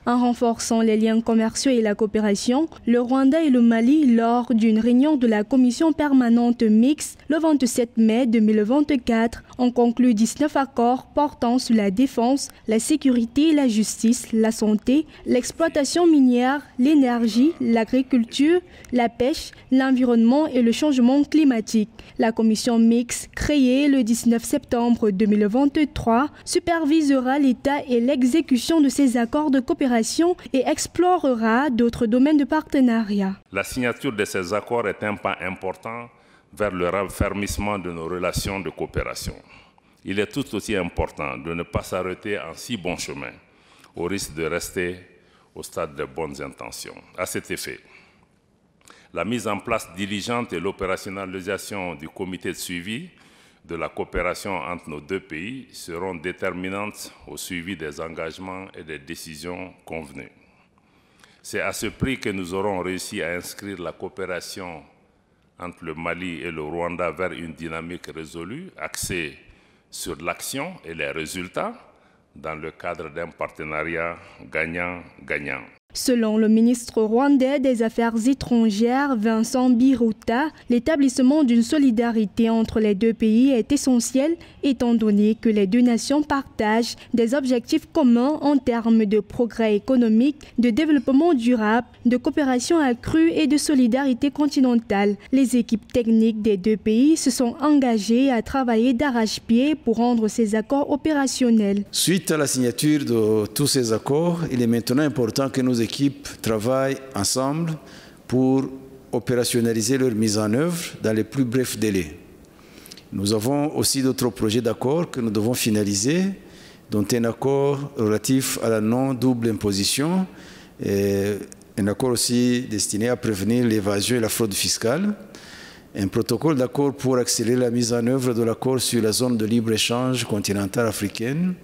En renforçant les liens commerciaux et la coopération, le Rwanda et le Mali, lors d'une réunion de la commission permanente mixte le 27 mai 2024, ont conclu 19 accords portant sur la défense, la sécurité, la justice, la santé, l'exploitation minière, l'énergie, l'agriculture, la pêche, l'environnement et le changement climatique. La commission mixte, créée le 19 septembre 2023, supervisera l'État et l'exécution de ces accords de coopération et explorera d'autres domaines de partenariat. La signature de ces accords est un pas important vers le raffermissement de nos relations de coopération. Il est tout aussi important de ne pas s'arrêter en si bon chemin, au risque de rester au stade de bonnes intentions. À cet effet, la mise en place diligente et l'opérationnalisation du comité de suivi de la coopération entre nos deux pays seront déterminantes au suivi des engagements et des décisions convenues. C'est à ce prix que nous aurons réussi à inscrire la coopération entre le Mali et le Rwanda vers une dynamique résolue, axée sur l'action et les résultats dans le cadre d'un partenariat gagnant-gagnant. Selon le ministre rwandais des Affaires étrangères, Vincent Biruta, l'établissement d'une solidarité entre les deux pays est essentiel étant donné que les deux nations partagent des objectifs communs en termes de progrès économique, de développement durable, de coopération accrue et de solidarité continentale. Les équipes techniques des deux pays se sont engagées à travailler d'arrache-pied pour rendre ces accords opérationnels. Suite à la signature de tous ces accords, il est maintenant important que nos équipes travaillent ensemble pour opérationnaliser leur mise en œuvre dans les plus brefs délais. Nous avons aussi d'autres projets d'accords que nous devons finaliser, dont un accord relatif à la non-double imposition, et un accord aussi destiné à prévenir l'évasion et la fraude fiscale, un protocole d'accord pour accélérer la mise en œuvre de l'accord sur la zone de libre-échange continentale africaine,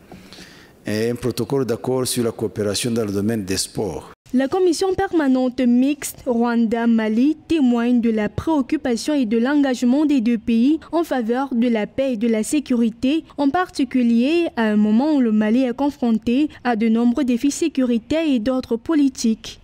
et un protocole d'accord sur la coopération dans le domaine des sports. La commission permanente mixte Rwanda-Mali témoigne de la préoccupation et de l'engagement des deux pays en faveur de la paix et de la sécurité, en particulier à un moment où le Mali est confronté à de nombreux défis sécuritaires et d'ordre politique.